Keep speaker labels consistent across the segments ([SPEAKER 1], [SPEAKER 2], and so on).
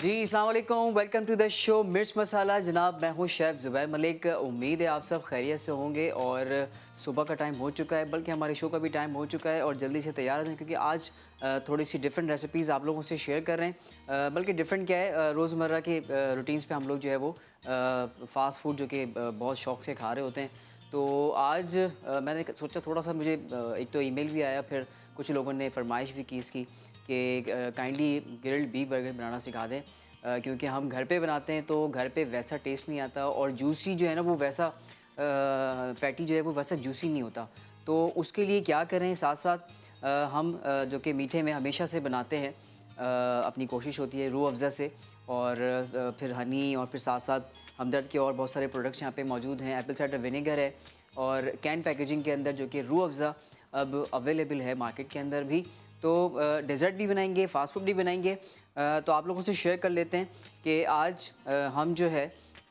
[SPEAKER 1] जी अस्सलाम वालेकुम, welcome to the show मिर्च मसाला। जनाब मैं हूँ शेफ़ ज़ुबैर मलिक। उम्मीद है आप सब खैरियत से होंगे और सुबह का टाइम हो चुका है, बल्कि हमारे शो का भी टाइम हो चुका है और जल्दी से तैयार हो जाएं क्योंकि आज थोड़ी सी डिफरेंट रेसिपीज़ आप लोगों से शेयर कर रहे हैं। बल्कि डिफरेंट क्या है, रोज़मर्रा के रूटीन्स पे हम लोग जो है वो फ़ास्ट फूड जो कि बहुत शौक से खा रहे होते हैं। तो आज मैंने सोचा थोड़ा सा मुझे एक तो ईमेल भी आया, फिर कुछ लोगों ने फरमाइश भी की इसकी कि काइंडली ग्रिल्ड बीफ बर्गर बनाना सिखा दें, क्योंकि हम घर पे बनाते हैं तो घर पे वैसा टेस्ट नहीं आता और जूसी जो है ना वो वैसा पैटी जो है वो वैसा जूसी नहीं होता। तो उसके लिए क्या करें, साथ साथ हम जो कि मीठे में हमेशा से बनाते हैं, अपनी कोशिश होती है रूह अफ़ज़ा से और फिर हनी और फिर साथ साथ हमदर्द के और बहुत सारे प्रोडक्ट्स यहाँ पे मौजूद हैं। एप्पल साइडर विनेगर है और कैन पैकेजिंग के अंदर जो कि रूह अफ़ज़ा अब अवेलेबल है मार्केट के अंदर भी। तो डेज़र्ट भी बनाएंगे, फ़ास्ट फूड भी बनाएंगे। तो आप लोगों से शेयर कर लेते हैं कि आज हम जो है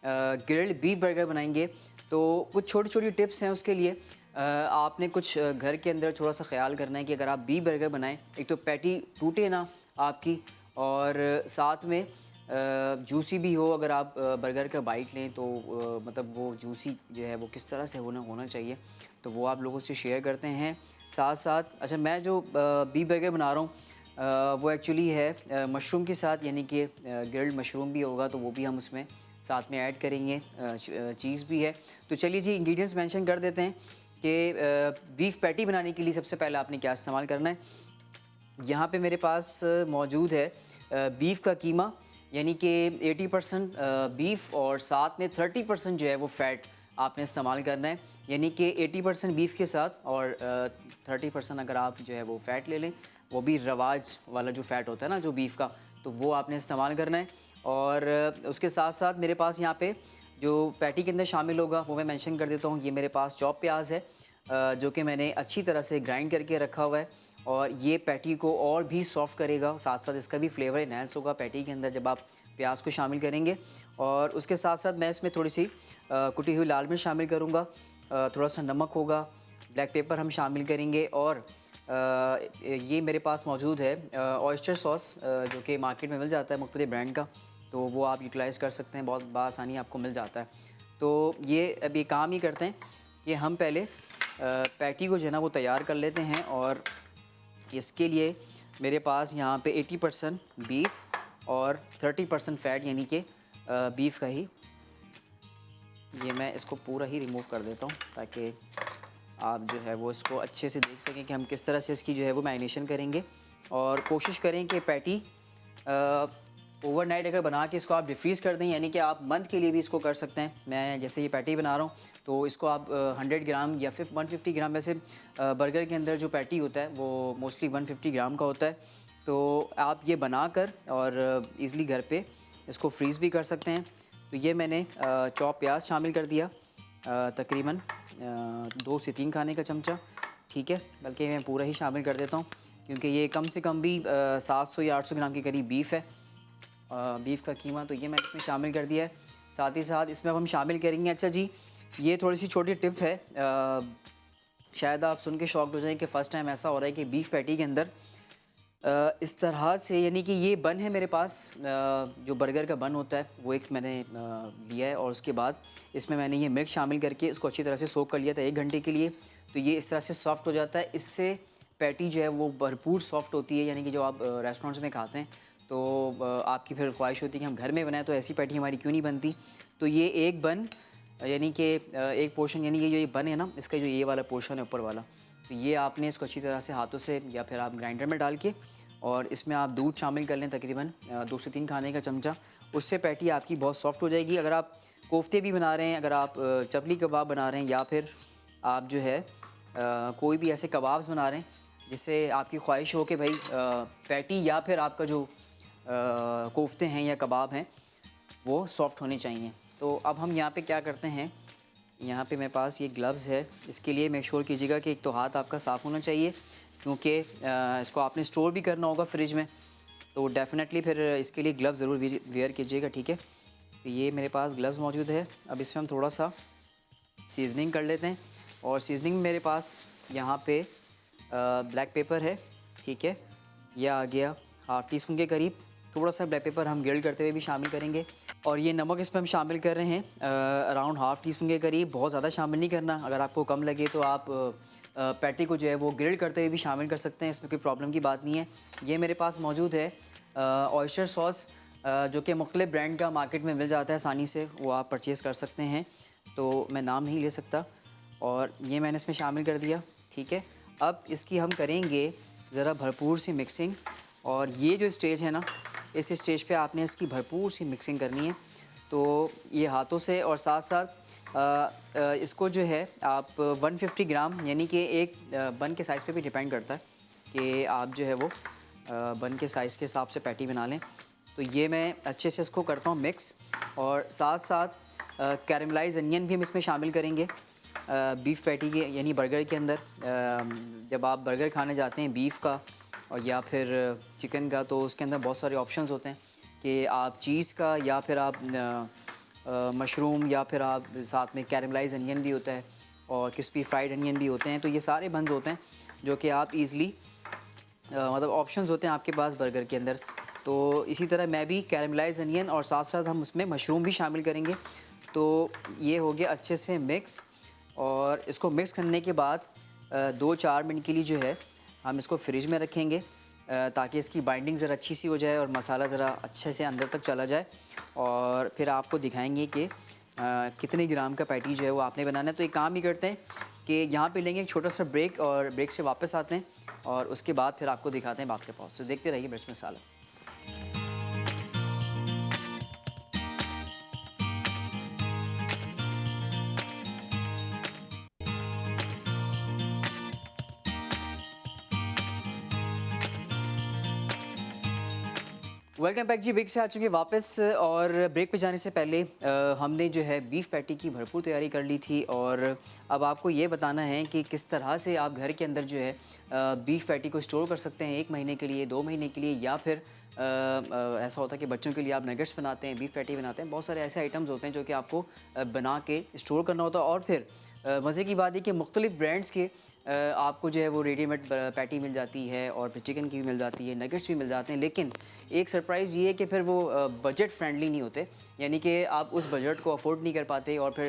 [SPEAKER 1] ग्रिल्ड बीफ बर्गर बनाएंगे। तो कुछ छोटी छोटी टिप्स हैं उसके लिए। आपने कुछ घर के अंदर थोड़ा सा ख्याल करना है कि अगर आप बीफ बर्गर बनाएं, एक तो पैटी टूटे ना आपकी, और साथ में जूसी भी हो। अगर आप बर्गर का बाइट लें तो मतलब वो जूसी जो है वो किस तरह से होना होना चाहिए, तो वो आप लोगों से शेयर करते हैं। साथ साथ अच्छा, मैं जो बीफ बर्गर बना रहा हूँ वो एक्चुअली है मशरूम के साथ, यानी कि ग्रिल्ड मशरूम भी होगा तो वो भी हम उसमें साथ में ऐड करेंगे। चीज़ भी है। तो चलिए जी, इंग्रेडिएंट्स मेंशन कर देते हैं कि बीफ पैटी बनाने के लिए सबसे पहले आपने क्या इस्तेमाल करना है। यहाँ पे मेरे पास मौजूद है बीफ का कीमा, यानी कि 80% बीफ और साथ में 30% जो है वो फ़ैट आपने इस्तेमाल करना है। यानी कि 80% बीफ के साथ और 30% अगर आप जो है वो फ़ैट ले लें, वो भी रवाज वाला जो फ़ैट होता है ना जो बीफ का, तो वो आपने इस्तेमाल करना है। और उसके साथ साथ मेरे पास यहाँ पे जो पैटी के अंदर शामिल होगा वो मैं मेंशन कर देता हूँ। ये मेरे पास चॉप प्याज है जो कि मैंने अच्छी तरह से ग्राइंड करके रखा हुआ है और ये पैटी को और भी सॉफ्ट करेगा। साथ साथ इसका भी फ्लेवर इनहेंस होगा पैटी के अंदर जब आप प्याज को शामिल करेंगे। और उसके साथ साथ मैं इसमें थोड़ी सी कुटी हुई लाल मिर्च शामिल करूँगा, थोड़ा सा नमक होगा, ब्लैक पेपर हम शामिल करेंगे। और ये मेरे पास मौजूद है ऑयस्टर सॉस जो कि मार्केट में मिल जाता है मुख्तलिफ ब्रांड का, तो वो आप यूटिलाइज़ कर सकते हैं, बहुत बआसानी आपको मिल जाता है। तो ये अभी काम ही करते हैं कि हम पहले पैटी को जो है ना वो तैयार कर लेते हैं। और इसके लिए मेरे पास यहाँ पे 80% बीफ और 30% फ़ैट, यानी कि बीफ का ही, ये मैं इसको पूरा ही रिमूव कर देता हूँ ताकि आप जो है वो इसको अच्छे से देख सकें कि हम किस तरह से इसकी जो है वो मैरिनेशन करेंगे। और कोशिश करें कि पैटी ओवरनाइट अगर बना के इसको आप डिफ्रीज़ कर दें, यानी कि आप मंथ के लिए भी इसको कर सकते हैं। मैं जैसे ये पैटी बना रहा हूँ तो इसको आप 100 ग्राम या फिर 150 ग्राम, वैसे बर्गर के अंदर जो पैटी होता है वो मोस्टली 150 ग्राम का होता है, तो आप ये बना कर और ईज़िली घर पे इसको फ्रीज़ भी कर सकते हैं। तो ये मैंने चॉप प्याज शामिल कर दिया, तकरीबन 2 से 3 खाने का चमचा, ठीक है, बल्कि मैं पूरा ही शामिल कर देता हूँ क्योंकि ये कम से कम भी 700 या 800 ग्राम के करीब बीफ है, बीफ का कीमा, तो ये मैंने इसमें शामिल कर दिया है। साथ ही साथ इसमें अब हम शामिल करेंगे, अच्छा जी, ये थोड़ी सी छोटी टिप है, शायद आप सुन के शॉक्ड हो जाएं कि फ़र्स्ट टाइम ऐसा हो रहा है कि बीफ पैटी के अंदर इस तरह से, यानी कि ये बन है मेरे पास, जो बर्गर का बन होता है वो एक मैंने लिया है और उसके बाद इसमें मैंने ये मिल्क शामिल करके इसको अच्छी तरह से सोक कर लिया था 1 घंटे के लिए। तो ये इस तरह से सॉफ्ट हो जाता है, इससे पैटी जो है वो भरपूर सॉफ्ट होती है, यानी कि जो आप रेस्टोरेंट्स में खाते हैं तो आपकी फिर ख्वाहिश होती है कि हम घर में बनाएं तो ऐसी पैटी हमारी क्यों नहीं बनती। तो ये एक बन, यानी कि एक पोर्शन, यानी ये जो ये बन है ना, इसका जो ये वाला पोर्शन है ऊपर वाला, तो ये आपने इसको अच्छी तरह से हाथों से या फिर आप ग्राइंडर में डाल के और इसमें आप दूध शामिल कर लें, तकरीबन 2 से 3 खाने का चमचा, उससे पैटी आपकी बहुत सॉफ्ट हो जाएगी। अगर आप कोफ्ते भी बना रहे हैं, अगर आप चपली कबाब बना रहे हैं, या फिर आप जो है कोई भी ऐसे कबाब्स बना रहे हैं जिससे आपकी ख्वाहिश हो कि भाई पैटी या फिर आपका जो कोफ्ते हैं या कबाब हैं वो सॉफ्ट होने चाहिए। तो अब हम यहाँ पे क्या करते हैं, यहाँ पे मेरे पास ये ग्लव्स है, इसके लिए मेक श्योर कीजिएगा कि एक तो हाथ आपका साफ़ होना चाहिए क्योंकि इसको आपने स्टोर भी करना होगा फ्रिज में, तो डेफ़िनेटली फिर इसके लिए ग्लव्स ज़रूर वेयर कीजिएगा, ठीक है। तो ये मेरे पास ग्लव्स मौजूद है। अब इसमें हम थोड़ा सा सीजनिंग कर लेते हैं और सीजनिंग मेरे पास यहाँ पे ब्लैक पेपर है, ठीक है, यह आ गया ½ टीस्पून के करीब, थोड़ा सा ब्लैक पेपर हम ग्रिल्ड करते हुए भी शामिल करेंगे। और ये नमक इसमें हम शामिल कर रहे हैं अराउंड हाफ़ टी स्पून के करीब, बहुत ज़्यादा शामिल नहीं करना। अगर आपको कम लगे तो आप पैटी को जो है वो ग्रिल्ड करते हुए भी शामिल कर सकते हैं, इसमें कोई प्रॉब्लम की बात नहीं है। ये मेरे पास मौजूद है ऑयस्टर सॉस, जो कि मुख्तलिफ ब्रांड का मार्केट में मिल जाता है आसानी से, वो आप परचेज़ कर सकते हैं, तो मैं नाम नहीं ले सकता। और ये मैंने इसमें शामिल कर दिया, ठीक है। अब इसकी हम करेंगे ज़रा भरपूर सी मिक्सिंग, और ये जो स्टेज है ना, इस स्टेज पे आपने इसकी भरपूर सी मिक्सिंग करनी है। तो ये हाथों से, और साथ साथ इसको जो है आप 150 ग्राम, यानी कि एक बन के साइज़ पे भी डिपेंड करता है कि आप जो है वो बन के साइज़ के हिसाब से पैटी बना लें। तो ये मैं अच्छे से इसको करता हूँ मिक्स, और साथ साथ कैरमलाइज अनियन भी हम इसमें शामिल करेंगे बीफ पैटी के, यानी बर्गर के अंदर। जब आप बर्गर खाने जाते हैं बीफ का और या फिर चिकन का, तो उसके अंदर बहुत सारे ऑप्शंस होते हैं कि आप चीज़ का, या फिर आप मशरूम, या फिर आप साथ में कैरमलाइज अनियन भी होता है और क्रिस्पी फ्राइड अनियन भी होते हैं। तो ये सारे बंस होते हैं जो कि आप ईज़िली मतलब ऑप्शंस होते हैं आपके पास बर्गर के अंदर। तो इसी तरह मैं भी कैरमलाइज अनियन और साथ साथ हम उसमें मशरूम भी शामिल करेंगे। तो ये हो गया अच्छे से मिक्स, और इसको मिक्स करने के बाद 2-4 मिनट के लिए जो है हम इसको फ्रिज में रखेंगे, ताकि इसकी बाइंडिंग ज़रा अच्छी सी हो जाए और मसाला ज़रा अच्छे से अंदर तक चला जाए। और फिर आपको दिखाएंगे कि कितने ग्राम का पैटी जो है वो आपने बनाना है। तो एक काम ही करते हैं कि यहाँ पे लेंगे एक छोटा सा ब्रेक, और ब्रेक से वापस आते हैं और उसके बाद फिर आपको दिखाते हैं बाप के पास। तो देखते रहिए मिर्च मसाला। वेलकम बैक जी, ब्रेक से आ चुके वापस। और ब्रेक पे जाने से पहले हमने जो है बीफ पैटी की भरपूर तैयारी कर ली थी, और अब आपको ये बताना है कि किस तरह से आप घर के अंदर जो है बीफ पैटी को स्टोर कर सकते हैं 1 महीने के लिए, 2 महीने के लिए, या फिर ऐसा होता है कि बच्चों के लिए आप नगेट्स बनाते हैं, बीफ पैटी बनाते हैं। बहुत सारे ऐसे आइटम्स होते हैं जो कि आपको बना के स्टोर करना होता है। और फिर मज़े की बात है कि मुख्तलिफ ब्रांड्स के आपको जो है वो रेडीमेड पैटी मिल जाती है, और फिर चिकन की भी मिल जाती है, नगेट्स भी मिल जाते हैं। लेकिन एक सरप्राइज़ ये है कि फिर वो बजट फ्रेंडली नहीं होते, यानी कि आप उस बजट को अफोर्ड नहीं कर पाते, और फिर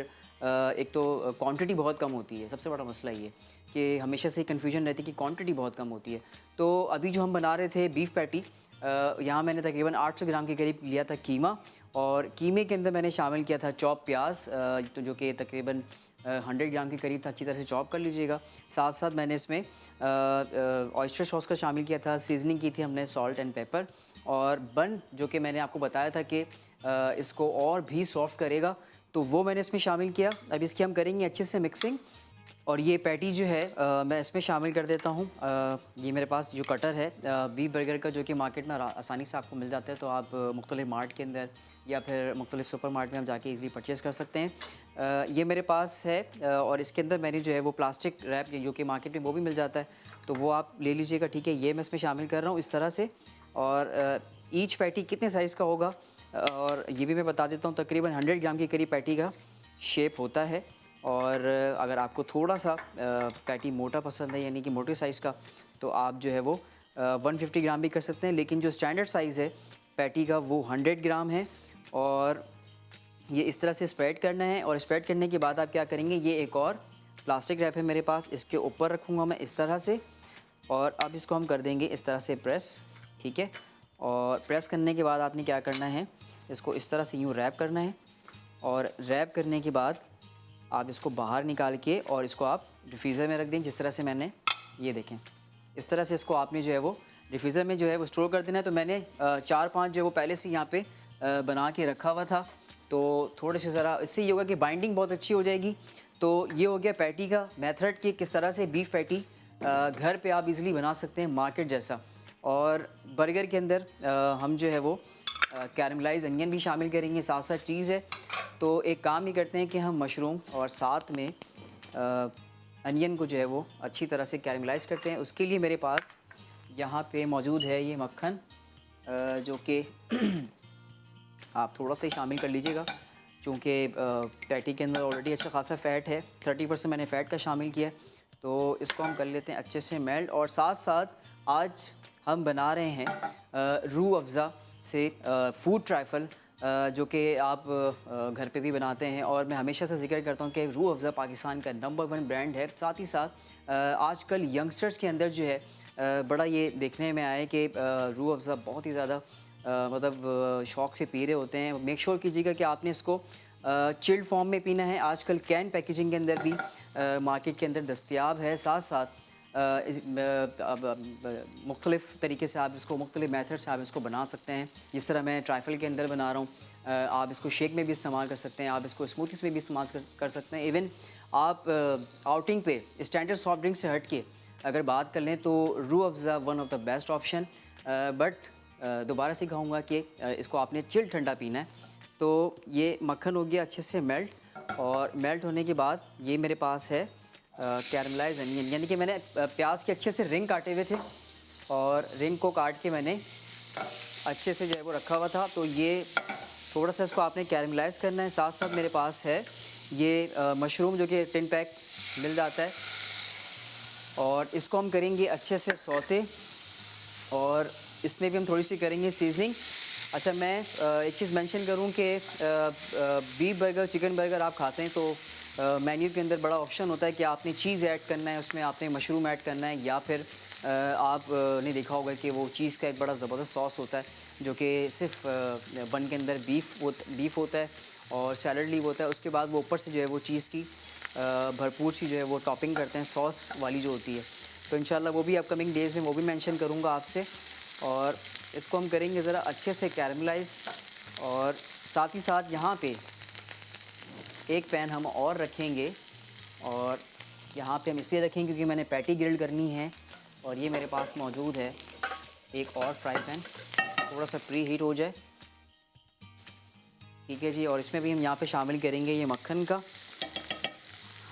[SPEAKER 1] एक तो क्वांटिटी बहुत कम होती है। सबसे बड़ा मसला ये कि हमेशा से कन्फ्यूजन रहती है कि क्वांटिटी बहुत कम होती है। तो अभी जो हम बना रहे थे बीफ पैटी, यहाँ मैंने तकरीबन 800 ग्राम के करीब लिया था कीमा, और कीमे के अंदर मैंने शामिल किया था चॉप प्याज, तो जो कि तकरीबन 100 ग्राम के करीब था। अच्छी तरह से चॉप कर लीजिएगा। साथ साथ मैंने इसमें ऑयस्टर सॉस का शामिल किया था, सीजनिंग की थी हमने सॉल्ट एंड पेपर, और बन जो कि मैंने आपको बताया था कि इसको और भी सॉफ्ट करेगा, तो वो मैंने इसमें शामिल किया। अब इसकी हम करेंगे अच्छे से मिक्सिंग, और ये पैटी जो है मैं इसमें शामिल कर देता हूँ। ये मेरे पास जो कटर है बीफ बर्गर का, जो कि मार्केट में आसानी से आपको मिल जाता है, तो आप मुख्तलिफ मार्ट के अंदर या फिर मुख्तलिफ सुपर मार्ट में हम जाके ईज़िली परचेज़ कर सकते हैं। ये मेरे पास है, और इसके अंदर मैंने जो है वो प्लास्टिक रैप, जो कि मार्केट में वो भी मिल जाता है, तो वो आप ले लीजिएगा, ठीक है। ये मैं इसमें शामिल कर रहा हूँ इस तरह से। और ईच पैटी कितने साइज़ का होगा, और ये भी मैं बता देता हूँ, तकरीबन 100 ग्राम के करीब पैटी का शेप होता है। और अगर आपको थोड़ा सा पैटी मोटा पसंद है, यानी कि मोटे साइज़ का, तो आप जो है वो 150 ग्राम भी कर सकते हैं। लेकिन जो स्टैंडर्ड साइज़ है पैटी का वो 100 ग्राम है, और ये इस तरह से स्प्रेड करना है। और स्प्रेड करने के बाद आप क्या करेंगे, ये एक और प्लास्टिक रैप है मेरे पास, इसके ऊपर रखूँगा मैं इस तरह से, और अब इसको हम कर देंगे इस तरह से प्रेस, ठीक है। और प्रेस करने के बाद आपने क्या करना है, इसको इस तरह से यूँ रैप करना है, और रैप करने के बाद आप इसको बाहर निकाल के और इसको आप डिफ्रीज़र में रख दें, जिस तरह से मैंने, ये देखें, इस तरह से इसको आपने जो है वो डिफ्रीज़र में जो है वो स्टोर कर देना है। तो मैंने 4-5 जो है वो पहले से यहाँ पे बना के रखा हुआ था, तो थोड़े से ज़रा इससे ये होगा कि बाइंडिंग बहुत अच्छी हो जाएगी। तो ये हो गया पैटी का मेथड कि किस तरह से बीफ पैटी घर पे आप इजीली बना सकते हैं मार्केट जैसा। और बर्गर के अंदर हम जो है वो कैरमलाइज अनियन भी शामिल करेंगे, साथ साथ चीज़ है। तो एक काम ही करते हैं कि हम मशरूम और साथ में अनियन को जो है वो अच्छी तरह से कैरमलाइज करते हैं। उसके लिए मेरे पास यहाँ पे मौजूद है ये मक्खन, जो कि आप थोड़ा सा ही शामिल कर लीजिएगा, चूँकि पैटी के अंदर ऑलरेडी अच्छा खासा फ़ैट है, 30% मैंने फ़ैट का शामिल किया है। तो इसको हम कर लेते हैं अच्छे से मेल्ट। और साथ साथ आज हम बना रहे हैं रूह अफ़ज़ा से फूड ट्राइफल जो कि आप घर पे भी बनाते हैं, और मैं हमेशा से जिक्र करता हूँ कि रूह अफ़ज़ा पाकिस्तान का नंबर 1 ब्रांड है। साथ ही साथ आजकल यंगस्टर्स के अंदर जो है बड़ा ये देखने में आया है कि रूह अफ़ज़ा बहुत ही ज़्यादा मतलब शौक़ से पी रहे होते हैं। मेक श्योर कीजिएगा कि आपने इसको चिल्ड फॉर्म में पीना है। आजकल कैन पैकेजिंग के अंदर भी मार्केट के अंदर दस्तयाब है। साथ साथ मुख्तलिफ़ तरीके से आप इसको, मुख्तलिफ़ मेथड से आप इसको बना सकते हैं। जिस तरह मैं ट्राइफल के अंदर बना रहा हूँ, आप इसको शेक में भी इस्तेमाल कर सकते हैं, आप इसको स्मूथीज़ में भी इस्तेमाल कर सकते हैं। इवन आप आउटिंग पे स्टैंडर्ड सॉफ्ट ड्रिंक से हट के अगर बात कर लें तो Rooh Afza one of the best option. But दोबारा से कहूँगा कि इसको आपने चिल ठंडा पीना है। तो ये मक्खन हो गया अच्छे से मेल्ट, और मेल्ट होने के बाद ये मेरे पास है कैरमलाइज अनियन, यानी कि मैंने प्याज के अच्छे से रिंग काटे हुए थे, और रिंग को काट के मैंने अच्छे से जो है वो रखा हुआ था। तो ये थोड़ा सा इसको आपने कैरमलाइज़ करना है। साथ साथ मेरे पास है ये मशरूम जो कि टिन पैक मिल जाता है, और इसको हम करेंगे अच्छे से सौते, और इसमें भी हम थोड़ी सी करेंगे सीजनिंग। अच्छा, मैं एक चीज़ मेंशन करूं कि बीफ बर्गर, चिकन बर्गर आप खाते हैं तो मेन्यू के अंदर बड़ा ऑप्शन होता है कि आपने चीज़ ऐड करना है, उसमें आपने मशरूम ऐड करना है, या फिर आपने देखा होगा कि वो चीज़ का एक बड़ा ज़बरदस्त सॉस होता है जो कि सिर्फ बन के अंदर बीफ होता है और सैलड लीव होता है। उसके बाद वो ऊपर से जो है वो चीज़ की भरपूर सी जो है वो टॉपिंग करते हैं, सॉस वाली जो होती है। तो इंशाल्लाह वो भी अपकमिंग डेज़ में वो भी मेंशन करूँगा आपसे। और इसको हम करेंगे ज़रा अच्छे से कैरमलाइज़, और साथ ही साथ यहाँ पे एक पैन हम और रखेंगे, और यहाँ पे हम इसलिए रखेंगे क्योंकि मैंने पैटी ग्रिल करनी है, और ये मेरे पास मौजूद है एक और फ्राई पैन, थोड़ा सा प्री हीट हो जाए। ठीक है जी, और इसमें भी हम यहाँ पे शामिल करेंगे ये मक्खन का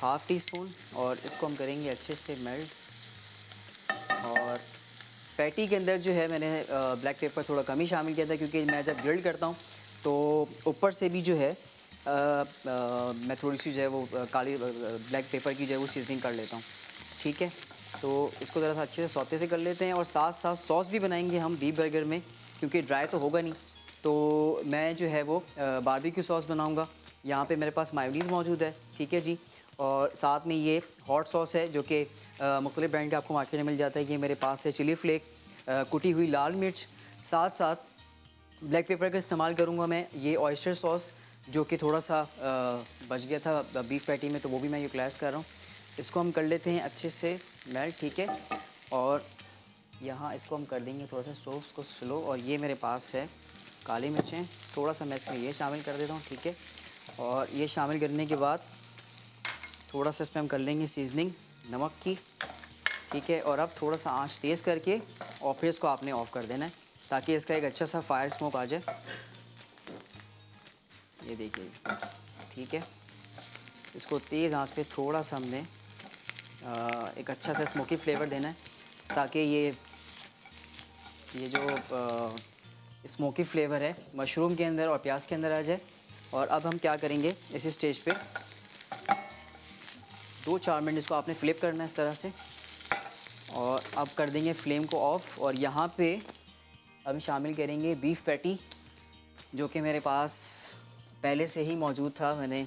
[SPEAKER 1] हाफ़ टी स्पून, और इसको हम करेंगे अच्छे से मेल्ट। और पैटी के अंदर जो है मैंने ब्लैक पेपर थोड़ा कम ही शामिल किया था, क्योंकि मैं जब ग्रिल करता हूँ तो ऊपर से भी जो है मैं थोड़ी सी जो है वो काली ब्लैक पेपर की जो है वो सीजनिंग कर लेता हूँ। ठीक है, तो इसको ज़रा सा अच्छे से सौते से कर लेते हैं, और साथ साथ सॉस भी बनाएंगे हम बीफ बर्गर में, क्योंकि ड्राई तो होगा नहीं। तो मैं जो है वो बारबेक्यू सॉस बनाऊँगा। यहाँ पे मेरे पास मायोनीज़ मौजूद है। ठीक है जी, और साथ में ये हॉट सॉस है जो कि मुख्तलिफ़ ब्रांड का आपको मार्केट में मिल जाता है। ये मेरे पास है चिली फ्लेक, कुटी हुई लाल मिर्च, साथ साथ ब्लैक पेपर का इस्तेमाल करूँगा मैं। ये ऑयस्टर सॉस जो कि थोड़ा सा बच गया था बीफ पैटी में, तो वो भी मैं यूटिलाइज़ कर रहा हूँ। इसको हम कर लेते हैं अच्छे से मेल्ट। ठीक है, और यहाँ इसको हम कर देंगे थोड़ा सा सॉस को स्लो, और ये मेरे पास है काली मिर्चें, थोड़ा सा मैं इसमें ये शामिल कर देता हूँ। ठीक है, और ये शामिल करने के बाद थोड़ा सा इसमें हम कर लेंगे सीजनिंग नमक की। ठीक है, और अब थोड़ा सा आंच तेज़ करके और फिर इसको आपने ऑफ़ कर देना है, ताकि इसका एक अच्छा सा फायर स्मोक आ जाए। ये देखिए, ठीक है, इसको तेज़ आंच पे थोड़ा सा हमने एक अच्छा सा स्मोकी फ्लेवर देना है, ताकि ये जो स्मोकी फ्लेवर है मशरूम के अंदर और प्याज के अंदर आ जाए। और अब हम क्या करेंगे, इस स्टेज पे 2-4 मिनट इसको आपने फ्लिप करना है इस तरह से, और अब कर देंगे फ्लेम को ऑफ़। और यहाँ पे अब शामिल करेंगे बीफ पैटी, जो कि मेरे पास पहले से ही मौजूद था। मैंने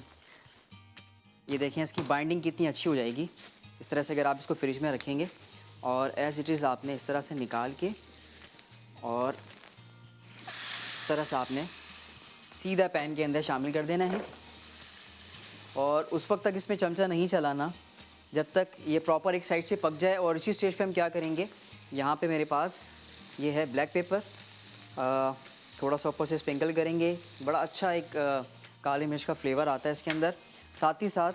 [SPEAKER 1] ये देखें, इसकी बाइंडिंग कितनी अच्छी हो जाएगी इस तरह से अगर आप इसको फ्रिज में रखेंगे। और एज़ इट इज़ आपने इस तरह से निकाल के, और इस तरह से आपने सीधा पैन के अंदर शामिल कर देना है, और उस वक्त तक इसमें चमचा नहीं चलाना जब तक ये प्रॉपर एक साइड से पक जाए। और इसी स्टेज पे हम क्या करेंगे, यहाँ पे मेरे पास ये है ब्लैक पेपर, थोड़ा सा ऊपर से स्प्रिंकल करेंगे। बड़ा अच्छा एक काली मिर्च का फ्लेवर आता है इसके अंदर। साथ ही साथ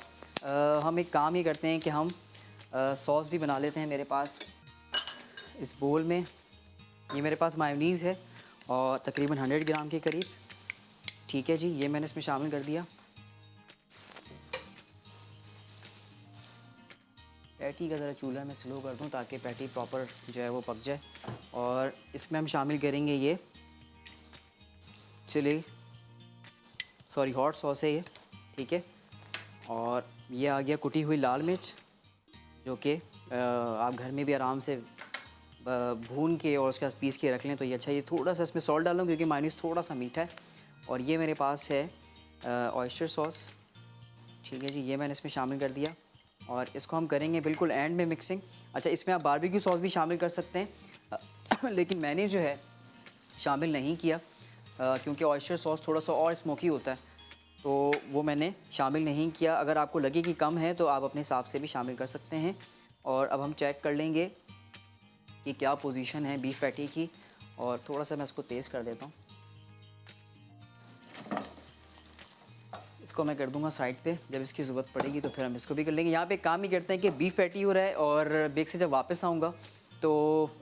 [SPEAKER 1] हम एक काम ये करते हैं कि हम सॉस भी बना लेते हैं। मेरे पास इस बोल में ये मेरे पास मायोनीज़ है, और तकरीबन 100 ग्राम के करीब। ठीक है जी, ये मैंने इसमें शामिल कर दिया। पैटी का ज़रा चूल्हा मैं स्लो कर दूं ताकि पैटी प्रॉपर जो है वो पक जाए। और इसमें हम शामिल करेंगे ये हॉट सॉस है ये। ठीक है, और ये आ गया कुटी हुई लाल मिर्च, जो कि आप घर में भी आराम से भून के और उसके बाद पीस के रख लें तो ये अच्छा। ये थोड़ा सा इसमें सॉल्ट डाल दूँ क्योंकि मायोनीज़ थोड़ा सा मीठा है। और ये मेरे पास है ऑयस्टर सॉस, ठीक है जी, ये मैंने इसमें शामिल कर दिया और इसको हम करेंगे बिल्कुल एंड में मिक्सिंग। अच्छा, इसमें आप बारबेक्यू सॉस भी शामिल कर सकते हैं लेकिन मैंने जो है शामिल नहीं किया क्योंकि ऑयस्टर सॉस थोड़ा सा और स्मोकी होता है, तो वो मैंने शामिल नहीं किया। अगर आपको लगे कि कम है तो आप अपने हिसाब से भी शामिल कर सकते हैं। और अब हम चेक कर लेंगे कि क्या पोजीशन है बीफ पैटी की, और थोड़ा सा मैं इसको तेज़ कर देता हूँ। इसको मैं कर दूंगा साइड पे, जब इसकी ज़रूरत पड़ेगी तो फिर हम इसको भी कर लेंगे। यहाँ पे काम ही करते हैं कि बीफ पैटी हो रहा है और बेक से जब वापस आऊँगा तो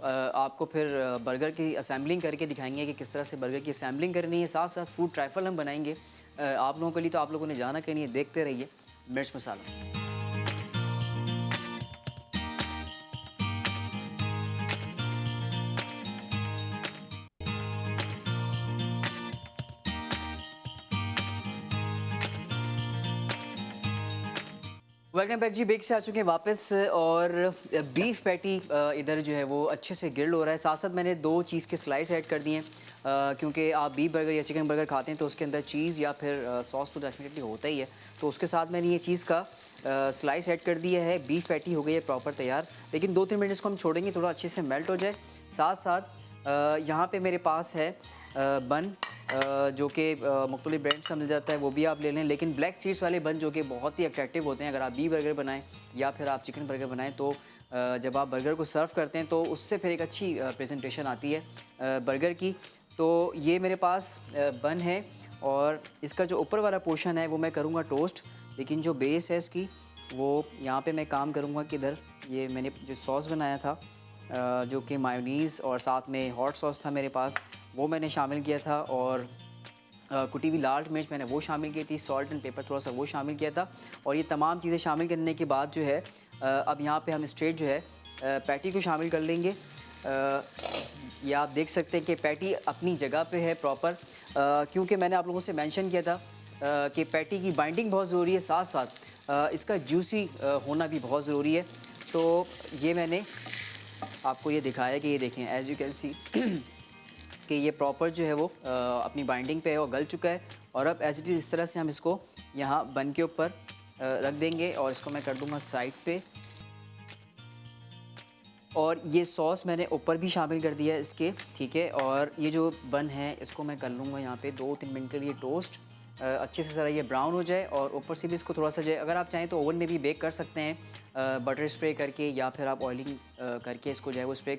[SPEAKER 1] आपको फिर बर्गर की असेंबलिंग करके दिखाएंगे कि किस तरह से बर्गर की असेंबलिंग करनी है। साथ साथ फूड ट्राइफल हम बनाएंगे आप लोगों के लिए, तो आप लोगों ने जाना कि नहीं, देखते रहिए मिर्च मसाला। वेलकम बैक जी, बेक से आ चुके हैं वापस और बीफ पैटी इधर जो है वो अच्छे से ग्रिल हो रहा है। साथ साथ मैंने 2 चीज़ के स्लाइस ऐड कर दिए हैं क्योंकि आप बीफ बर्गर या चिकन बर्गर खाते हैं तो उसके अंदर चीज़ या फिर सॉस तो डेफिनेटली होता ही है। तो उसके साथ मैंने ये चीज़ का स्लाइस ऐड कर दिया है। बीफ पैटी हो गई है प्रॉपर तैयार, लेकिन 2-3 मिनट इसको हम छोड़ेंगे थोड़ा अच्छे से मेल्ट हो जाए। साथ साथ यहाँ पे मेरे पास है बन जो कि मुख्तलिफ ब्रांड्स का मिल जाता है, वो भी आप ले लें। लेकिन ब्लैक सीड्स वाले बन जो कि बहुत ही अट्रैक्टिव होते हैं, अगर आप बीफ बर्गर बनाएं या फिर आप चिकन बर्गर बनाएं तो जब आप बर्गर को सर्व करते हैं तो उससे फिर एक अच्छी प्रेजेंटेशन आती है बर्गर की। तो ये मेरे पास बन है और इसका जो ऊपर वाला पोर्शन है वो मैं करूँगा टोस्ट, लेकिन जो बेस है इसकी वो यहाँ पे मैं काम करूँगा कि इधर ये मैंने जो सॉस बनाया था जो कि मायोनीज़ और साथ में हॉट सॉस था मेरे पास, वो मैंने शामिल किया था। और कुटी हुई लाल मिर्च मैंने वो शामिल की थी, सॉल्ट एंड पेपर थोड़ा सा वो शामिल किया था। और ये तमाम चीज़ें शामिल करने के बाद जो है अब यहाँ पे हम स्ट्रेट जो है पैटी को शामिल कर लेंगे। ये आप देख सकते हैं कि पैटी अपनी जगह पे है प्रॉपर, क्योंकि मैंने आप लोगों से मेंशन किया था कि पैटी की बाइंडिंग बहुत ज़रूरी है, साथ साथ इसका जूसी होना भी बहुत ज़रूरी है। तो ये मैंने आपको ये दिखाया कि ये देखें, एज यू कैन सी कि ये प्रॉपर जो है वो अपनी बाइंडिंग पे है और गल चुका है। और अब एज इट इज़ इस तरह से हम इसको यहाँ बन के ऊपर रख देंगे और इसको मैं कर दूँगा साइड पे। और ये सॉस मैंने ऊपर भी शामिल कर दिया है इसके, ठीक है। और ये जो बन है इसको मैं कर लूँगा यहाँ पे 2-3 मिनट के लिए टोस्ट, अच्छे से ज़रा ये ब्राउन हो जाए और ऊपर से भी इसको थोड़ा सा जाए। अगर आप चाहें तो ओवन में भी बेक कर सकते हैं बटर स्प्रे करके, या फिर आप ऑयलिंग करके इसको जो है वो स्प्रे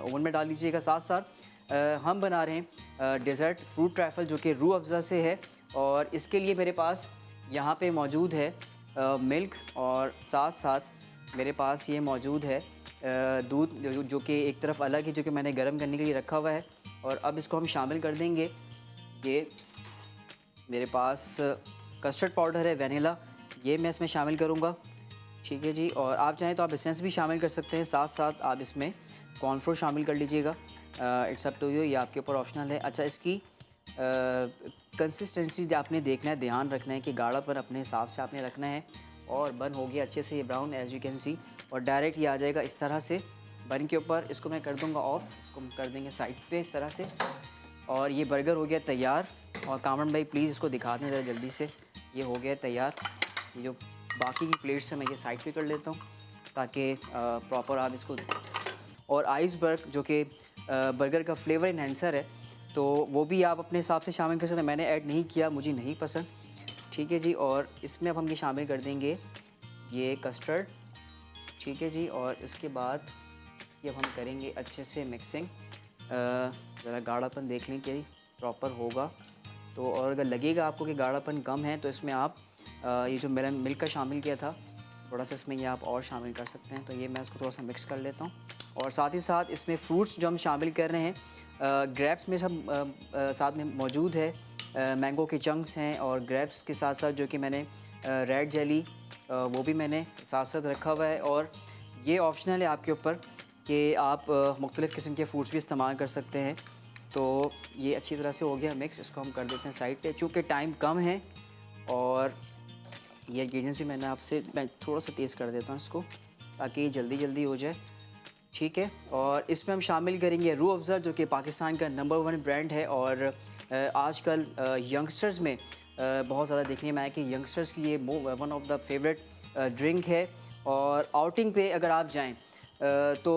[SPEAKER 1] ओवन में डाल लीजिएगा। साथ साथ हम बना रहे हैं डेज़र्ट फ्रूट ट्रैफल जो कि रूह अफ़ज़ा से है, और इसके लिए मेरे पास यहाँ पे मौजूद है मिल्क, और साथ साथ मेरे पास ये मौजूद है दूध जो कि एक तरफ अलग है, जो कि मैंने गर्म करने के लिए रखा हुआ है। और अब इसको हम शामिल कर देंगे। ये मेरे पास कस्टर्ड पाउडर है वेनिला, ये मैं इसमें शामिल करूँगा, ठीक है जी। और आप चाहें तो आप एसेंस भी शामिल कर सकते हैं, साथ साथ आप इसमें कॉर्नफ्लोर शामिल कर लीजिएगा। इट्स अप टू यू, ये आपके ऊपर ऑप्शनल है। अच्छा, इसकी कंसिस्टेंसी आपने देखना है, ध्यान रखना है कि गाढ़ापन अपने हिसाब से आपने रखना है। और बन हो गया अच्छे से ये brown, as you can see, और डायरेक्ट ये आ जाएगा इस तरह से बन के ऊपर। इसको मैं कर दूंगा ऑफ, इसको हम कर देंगे साइड पे इस तरह से। और ये बर्गर हो गया तैयार। और कामरान भाई प्लीज़ इसको दिखा दें ज़रा जल्दी से, ये हो गया तैयार। ये जो बाकी की प्लेट्स हैं मैं ये साइड पे कर लेता हूँ ताकि प्रॉपर आप इसको। और आइसबर्ग जो कि बर्गर का फ्लेवर इन्हेंसर है, तो वो भी आप अपने हिसाब से शामिल कर सकते हैं, मैंने ऐड नहीं किया, मुझे नहीं पसंद, ठीक है जी। और इसमें अब हम ये शामिल कर देंगे ये कस्टर्ड, ठीक है जी। और इसके बाद ये अब हम करेंगे अच्छे से मिक्सिंग, ज़रा गाढ़ापन देख लें कि प्रॉपर होगा तो। और अगर लगेगा आपको कि गाढ़ापन कम है तो इसमें आप ये जो मैंने मिल्क का शामिल किया था थोड़ा सा इसमें ये आप और शामिल कर सकते हैं। तो ये मैं इसको थोड़ा सा मिक्स कर लेता हूँ। और साथ ही साथ इसमें फ्रूट्स जो हम शामिल कर रहे हैं, ग्रेप्स में सब साथ में मौजूद है, मैंगो के चंक्स हैं, और ग्रेप्स के साथ साथ जो कि मैंने रेड जेली वो भी मैंने साथ साथ रखा हुआ है। और ये ऑप्शनल है आपके ऊपर कि आप मुख्तलिफ़ किस्म के फ्रूट्स भी इस्तेमाल कर सकते हैं। तो ये अच्छी तरह से हो गया मिक्स, इसको हम कर देते हैं साइड पे। चूँकि टाइम कम है और ये इंग्रेडिएंट्स भी मैं थोड़ा सा तेज़ कर देता हूँ इसको ताकि जल्दी जल्दी हो जाए। ठीक है। और इसमें हम शामिल करेंगे रूह अफ़ज़ा, जो कि पाकिस्तान का नंबर 1 ब्रांड है और आजकल यंगस्टर्स में बहुत ज़्यादा देखने में आया कि यंगस्टर्स की ये one of the favourite drink है। और आउटिंग पे अगर आप जाएं तो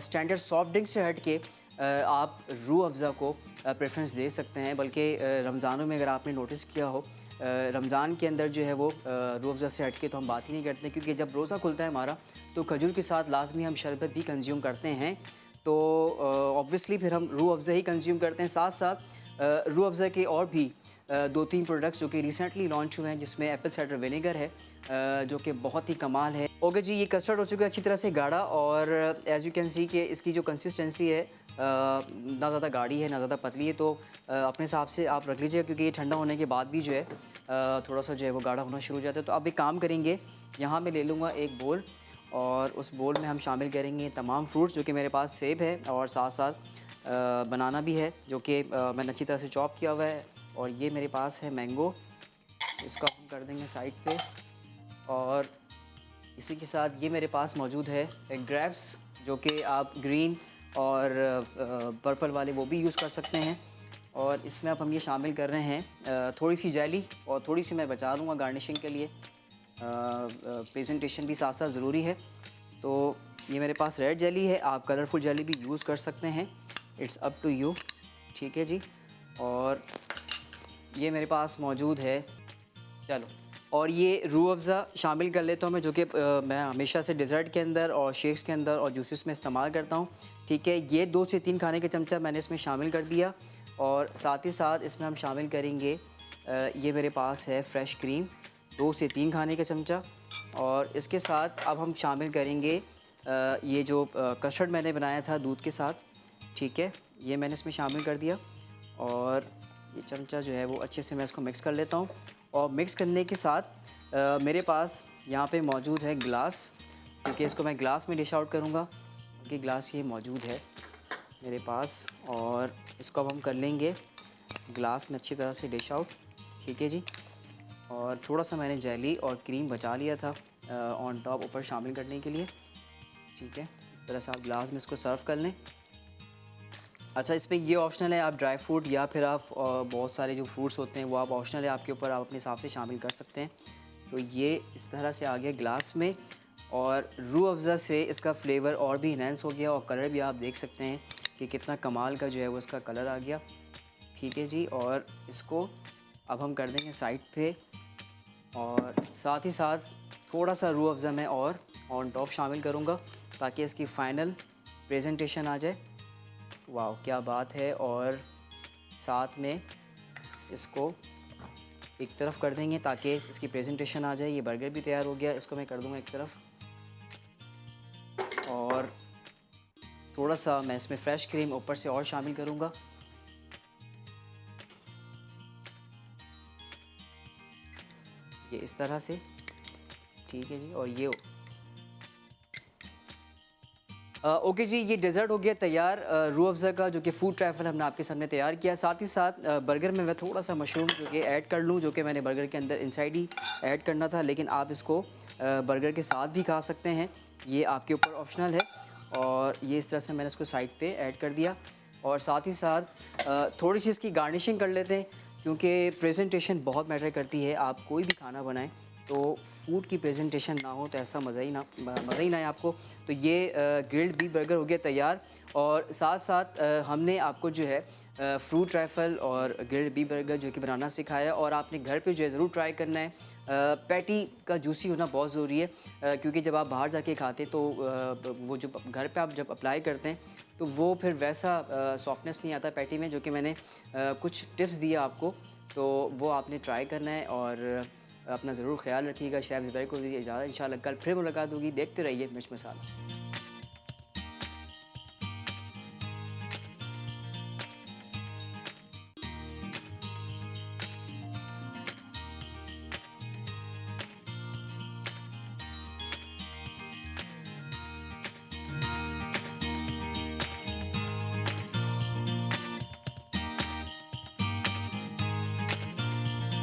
[SPEAKER 1] स्टैंडर्ड सॉफ्ट ड्रिंक से हट के आप रूह अफ़ज़ा को प्रेफरेंस दे सकते हैं। बल्कि रमज़ानों में अगर आपने नोटिस किया हो, रमज़ान के अंदर जो है वो रूह अफ़ज़ा से हट के तो हम बात ही नहीं करते, क्योंकि जब रोज़ा खुलता है हमारा तो खजूर के साथ लाजमी हम शरबत भी कंज्यूम करते हैं। तो ऑब्वियसली फिर हम रूह अफ़ज़ा ही कंज्यूम करते हैं। साथ साथ रूह अफ़ज़ा के और भी 2-3 प्रोडक्ट्स जो कि रिसेंटली लॉन्च हुए हैं, जिसमें एप्पल साइडर विनेगर है जो कि बहुत ही कमाल है। ओके जी, ये कस्टर्ड हो चुका है अच्छी तरह से गाढ़ा और एज़ यू कैन सी कि इसकी जो कंसिस्टेंसी है ना ज़्यादा गाढ़ी है ना ज़्यादा पतली है, तो अपने हिसाब से आप रख लीजिएगा, क्योंकि ये ठंडा होने के बाद भी जो है थोड़ा सा जो है वो गाढ़ा होना शुरू हो जाता है। तो अब एक काम करेंगे, यहाँ मैं ले लूँगा एक बोल और उस बोल में हम शामिल करेंगे तमाम फ्रूट्स, जो कि मेरे पास सेब है और साथ साथ बनाना भी है, जो कि मैंने अच्छी तरह से चॉप किया हुआ है। और ये मेरे पास है मैंगो, इसको हम कर देंगे साइड पे। और इसी के साथ ये मेरे पास मौजूद है ग्रेप्स, जो कि आप ग्रीन और पर्पल वाले वो भी यूज़ कर सकते हैं। और इसमें अब हम ये शामिल कर रहे हैं थोड़ी सी जेली, और थोड़ी सी मैं बचा दूँगा गार्निशिंग के लिए। प्रेजेंटेशन भी साथ साथ ज़रूरी है। तो ये मेरे पास रेड जेली है, आप कलरफुल जेली भी यूज़ कर सकते हैं, इट्स अप टू यू। ठीक है जी। और ये मेरे पास मौजूद है, चलो, और ये रूह अफ़ज़ा शामिल कर लेता हूँ मैं, जो कि मैं हमेशा से डेज़र्ट के अंदर और शेक्स के अंदर और जूसेस में इस्तेमाल करता हूँ। ठीक है, ये 2 से 3 खाने के चमचा मैंने इसमें शामिल कर दिया। और साथ ही साथ इसमें हम शामिल करेंगे ये मेरे पास है फ्रेश क्रीम, 2 से 3 खाने का चमचा। और इसके साथ अब हम शामिल करेंगे ये जो कस्टर्ड मैंने बनाया था दूध के साथ। ठीक है, ये मैंने इसमें शामिल कर दिया और ये चमचा जो है वो अच्छे से मैं इसको मिक्स कर लेता हूँ। और मिक्स करने के साथ मेरे पास यहाँ पे मौजूद है ग्लास, क्योंकि इसको मैं ग्लास में डिश आउट करूँगा, क्योंकि ग्लास ये मौजूद है मेरे पास। और इसको अब हम कर लेंगे ग्लास में अच्छी तरह से डिश आउट। ठीक है जी। और थोड़ा सा मैंने जेली और क्रीम बचा लिया था ऑन टॉप ऊपर शामिल करने के लिए। ठीक है, इस तरह से आप ग्लास में इसको सर्व कर लें। अच्छा, इस पे ये ऑप्शनल है, आप ड्राई फ्रूट या फिर आप बहुत सारे जो फ्रूट्स होते हैं वो आप ऑप्शनल है आपके ऊपर, आप अपने हिसाब से शामिल कर सकते हैं। तो ये इस तरह से आ गया ग्लास में, और रूह अफ़ज़ा से इसका फ्लेवर और भी इन्हेंस हो गया, और कलर भी आप देख सकते हैं कि कितना कमाल का जो है वो इसका कलर आ गया। ठीक है जी। और इसको अब हम कर देंगे साइड पे, और साथ ही साथ थोड़ा सा रूह अफ़ज़ा मैं और ऑन टॉप शामिल करूँगा, ताकि इसकी फ़ाइनल प्रेजेंटेशन आ जाए। वाह, क्या बात है। और साथ में इसको एक तरफ कर देंगे ताकि इसकी प्रेजेंटेशन आ जाए। ये बर्गर भी तैयार हो गया, इसको मैं कर दूँगा एक तरफ। और थोड़ा सा मैं इसमें फ्रेश क्रीम ऊपर से और शामिल करूँगा। ये इस तरह से। ठीक है जी। और ये ओके जी, ये डेज़र्ट हो गया तैयार रूह अफ़ज़ा का, जो कि फूड ट्रैफल हमने आपके सामने तैयार किया। साथ ही साथ बर्गर में मैं थोड़ा सा मशरूम जो कि ऐड कर लूँ, जो कि मैंने बर्गर के अंदर इनसाइड ही ऐड करना था, लेकिन आप इसको बर्गर के साथ भी खा सकते हैं, ये आपके ऊपर ऑप्शनल है। और ये इस तरह से मैंने इसको साइड पे ऐड कर दिया। और साथ ही साथ थोड़ी सी इसकी गार्निशिंग कर लेते हैं, क्योंकि प्रेजेंटेशन बहुत मैटर करती है। आप कोई भी खाना बनाएं तो फूड की प्रेजेंटेशन ना हो तो ऐसा मज़ा ही ना आए आपको। तो ये ग्रिल्ड बीफ बर्गर हो गया तैयार। और साथ साथ हमने आपको जो है फ्रूट ट्रैफल और ग्रिल्ड बीफ बर्गर जो कि बनाना सिखाया, और आपने घर पे जो है ज़रूर ट्राई करना है। पैटी का जूसी होना बहुत ज़रूरी है, क्योंकि जब आप बाहर जाके खाते तो वो जो घर पे आप जब अप्लाई करते हैं तो वो फिर वैसा सॉफ्टनेस नहीं आता पैटी में, जो कि मैंने कुछ टिप्स दिए आपको, तो वो आपने ट्राई करना है। और अपना ज़रूर ख्याल रखिएगा। शेफ़ ज़ुबैर को दीजिए इजाज़त, इंशाल्लाह कल फिर मुलाकात होगी। देखते रहिए मिर्च मसाला।